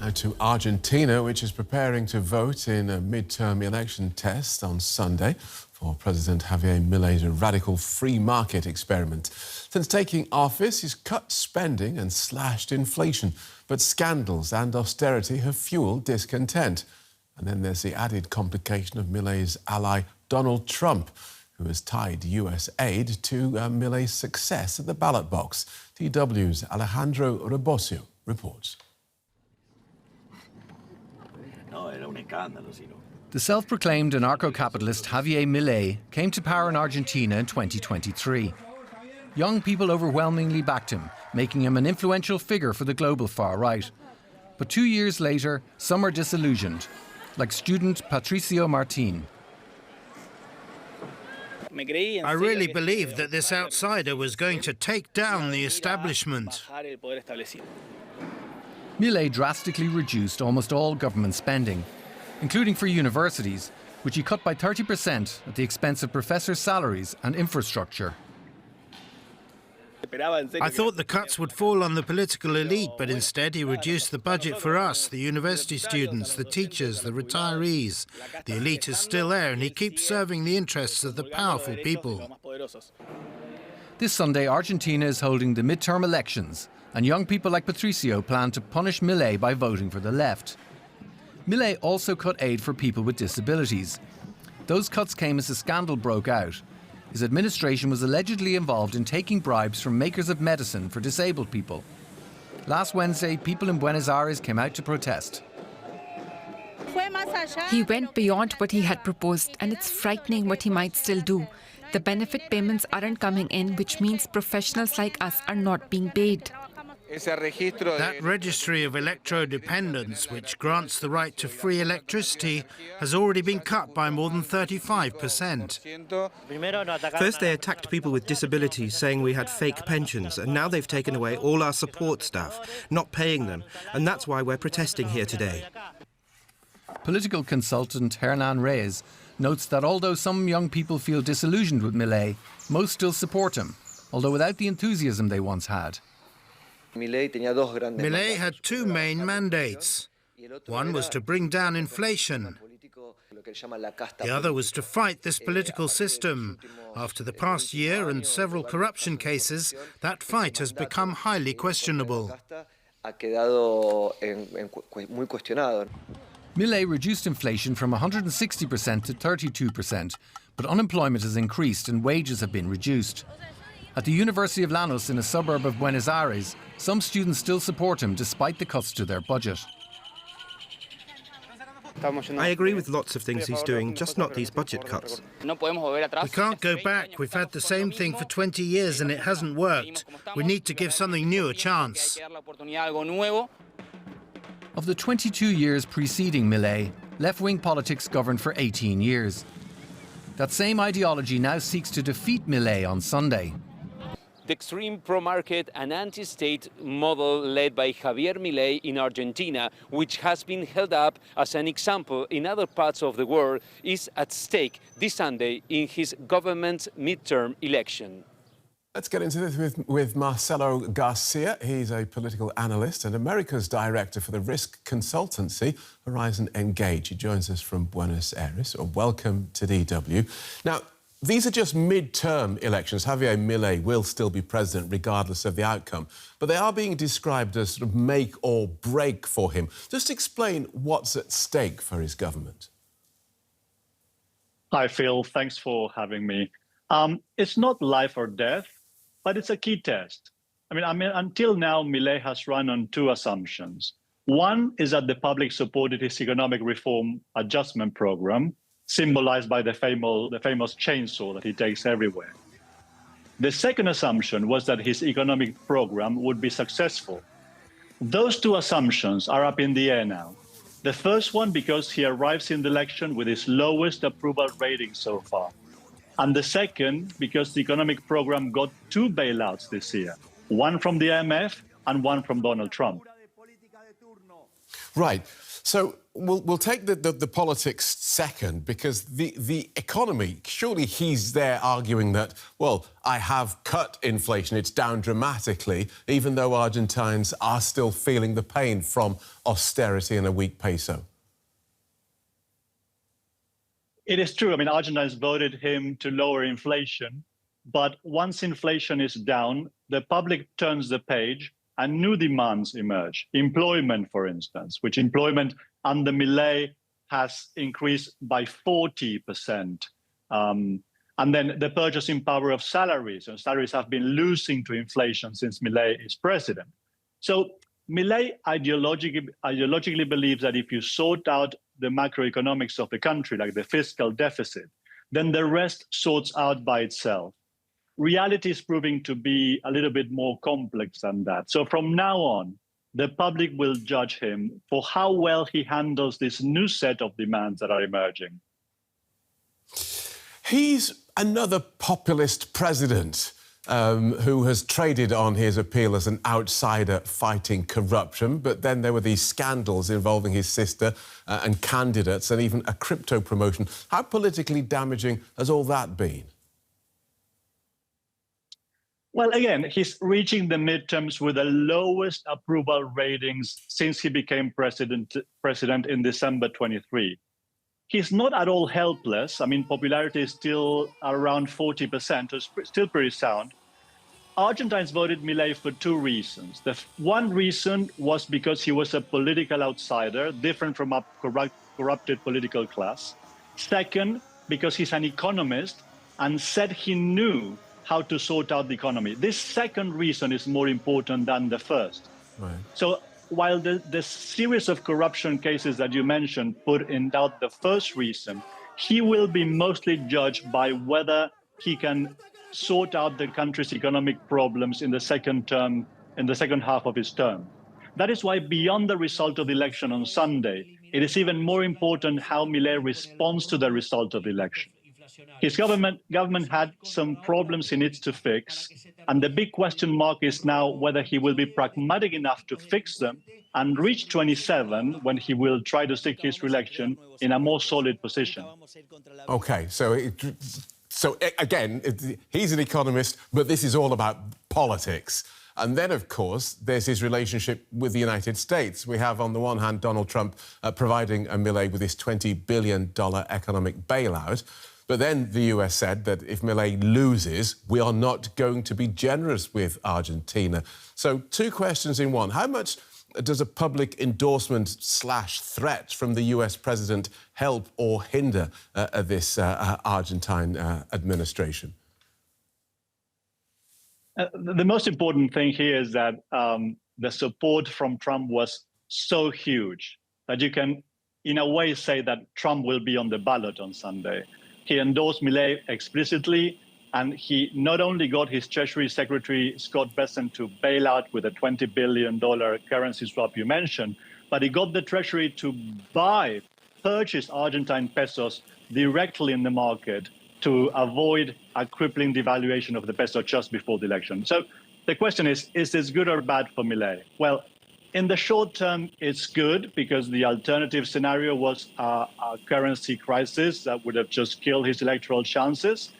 Now to Argentina, which is preparing to vote in a midterm election test on Sunday for President Javier Milei's radical free market experiment. Since taking office, he's cut spending and slashed inflation. But scandals and austerity have fueled discontent. And then there's the added complication of Milei's ally Donald Trump, who has tied US aid to Milei's success at the ballot box. DW's Alejandro Rebosio reports. The self-proclaimed anarcho-capitalist Javier Milei came to power in Argentina in 2023. Young people overwhelmingly backed him, making him an influential figure for the global far right. But 2 years later, some are disillusioned, like student Patricio Martin. I really believed that this outsider was going to take down the establishment. Milei drastically reduced almost all government spending, including for universities, which he cut by 30% at the expense of professors' salaries and infrastructure. I thought the cuts would fall on the political elite, but instead he reduced the budget for us, the university students, the teachers, the retirees. The elite is still there, and he keeps serving the interests of the powerful people. This Sunday, Argentina is holding the midterm elections, and young people like Patricio plan to punish Milei by voting for the left. Milei also cut aid for people with disabilities. Those cuts came as a scandal broke out. His administration was allegedly involved in taking bribes from makers of medicine for disabled people. Last Wednesday, people in Buenos Aires came out to protest. He went beyond what he had proposed, and it's frightening what he might still do. The benefit payments aren't coming in, which means professionals like us are not being paid. That registry of electrodependence, which grants the right to free electricity, has already been cut by more than 35%. First they attacked people with disabilities, saying we had fake pensions, and now they've taken away all our support staff, not paying them, and that's why we're protesting here today. Political consultant Hernan Reyes notes that although some young people feel disillusioned with Milei, most still support him, although without the enthusiasm they once had. Milei had two main mandates. One was to bring down inflation. The other was to fight this political system. After the past year and several corruption cases, that fight has become highly questionable. Milei reduced inflation from 160% to 32%, but unemployment has increased and wages have been reduced. At the University of Llanos, in a suburb of Buenos Aires, some students still support him despite the cuts to their budget. I agree with lots of things he's doing, just not these budget cuts. We can't go back. We've had the same thing for 20 years and it hasn't worked. We need to give something new a chance. Of the 22 years preceding Milei, left-wing politics governed for 18 years. That same ideology now seeks to defeat Milei on Sunday. The extreme pro-market and anti-state model led by Javier Milei in Argentina, which has been held up as an example in other parts of the world, is at stake this Sunday in his government's midterm election. Let's get into this with Marcelo Garcia. He's a political analyst and America's director for the risk consultancy Horizon Engage. He joins us from Buenos Aires. Welcome to DW. Now, these are just midterm elections. Javier Milei will still be president regardless of the outcome, but they are being described as sort of make or break for him. Just explain what's at stake for his government. Hi, Phil. Thanks for having me. It's not life or death, but it's a key test. I mean, until now, Milei has run on two assumptions. One is that the public supported his economic reform adjustment program, symbolized by the famous chainsaw that he takes everywhere. The second assumption was that his economic program would be successful. Those two assumptions are up in the air now. The first one because he arrives in the election with his lowest approval rating so far. And the second because the economic program got two bailouts this year, one from the IMF and one from Donald Trump. Right. So we'll take the politics second, because the economy, surely he's there arguing that, well, I have cut inflation, it's down dramatically, even though Argentines are still feeling the pain from austerity and a weak peso. It is true. I mean, Argentines voted him to lower inflation, but once inflation is down, the public turns the page and new demands emerge. Employment, for instance, which employment under Milei has increased by 40%. And then the purchasing power of salaries, and salaries have been losing to inflation since Milei is president. So Milei ideologically believes that if you sort out the macroeconomics of the country, like the fiscal deficit, then the rest sorts out by itself. Reality is proving to be a little bit more complex than that. So from now on, the public will judge him for how well he handles this new set of demands that are emerging. He's another populist president who has traded on his appeal as an outsider fighting corruption, but then there were these scandals involving his sister and candidates and even a crypto promotion. How politically damaging has all that been? Well, again, he's reaching the midterms with the lowest approval ratings since he became president in December 23. He's not at all helpless. I mean, popularity is still around 40%, so it's still pretty sound. Argentines voted Milei for two reasons. The one reason was because he was a political outsider, different from a corrupted political class. Second, because he's an economist and said he knew how to sort out the economy. This second reason is more important than the first. Right. So while the series of corruption cases that you mentioned put in doubt the first reason, he will be mostly judged by whether he can sort out the country's economic problems in the second half of his term. That is why, beyond the result of the election on Sunday, it is even more important how Milei responds to the result of the election. His government had some problems he needs to fix, and the big question mark is now whether he will be pragmatic enough to fix them and reach 27 when he will try to seek his re-election in a more solid position. OK, so again, he's an economist, but this is all about politics. And then, of course, there's his relationship with the United States. We have, on the one hand, Donald Trump providing Milei with this $20 billion economic bailout. But then the US said that if Milei loses, we are not going to be generous with Argentina. So two questions in one. How much does a public endorsement / threat from the US president help or hinder this Argentine administration? The most important thing here is that the support from Trump was so huge that you can, in a way, say that Trump will be on the ballot on Sunday. He endorsed Milei explicitly, and he not only got his Treasury Secretary, Scott Bessent, to bail out with a $20 billion currency swap you mentioned, but he got the Treasury to purchase Argentine pesos directly in the market to avoid a crippling devaluation of the peso just before the election. So the question is this good or bad for Milei? Well, in the short term, it's good, because the alternative scenario was a currency crisis that would have just killed his electoral chances.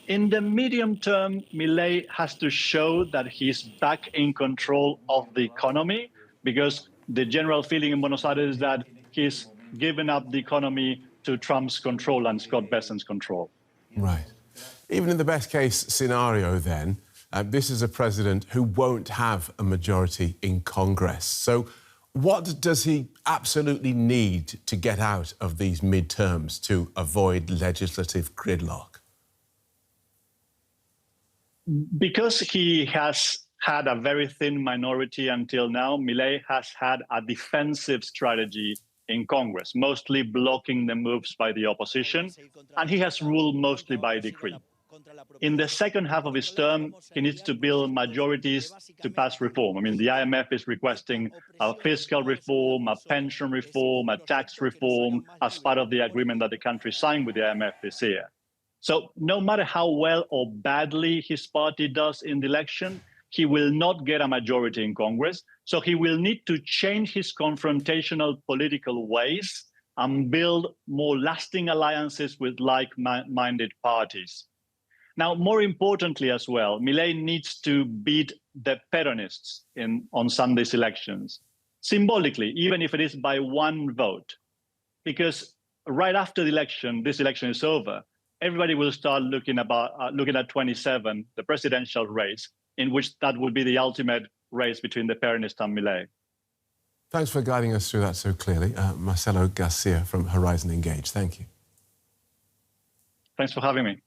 In the medium term, Milei has to show that he's back in control of the economy, because the general feeling in Buenos Aires is that he's given up the economy to Trump's control and Scott Bessent's control. Right. Even in the best case scenario, then, this is a president who won't have a majority in Congress. So what does he absolutely need to get out of these midterms to avoid legislative gridlock? Because he has had a very thin minority until now, Milei has had a defensive strategy in Congress, mostly blocking the moves by the opposition, and he has ruled mostly by decree. In the second half of his term, he needs to build majorities to pass reform. I mean, the IMF is requesting a fiscal reform, a pension reform, a tax reform as part of the agreement that the country signed with the IMF this year. So no matter how well or badly his party does in the election, he will not get a majority in Congress. So he will need to change his confrontational political ways and build more lasting alliances with like-minded parties. Now, more importantly as well, Milei needs to beat the Peronists on Sunday's elections, symbolically, even if it is by one vote. Because right after the election, this election is over, everybody will start looking at 27, the presidential race, in which that will be the ultimate race between the Peronists and Milei. Thanks for guiding us through that so clearly. Marcelo Garcia from Horizon Engage. Thank you. Thanks for having me.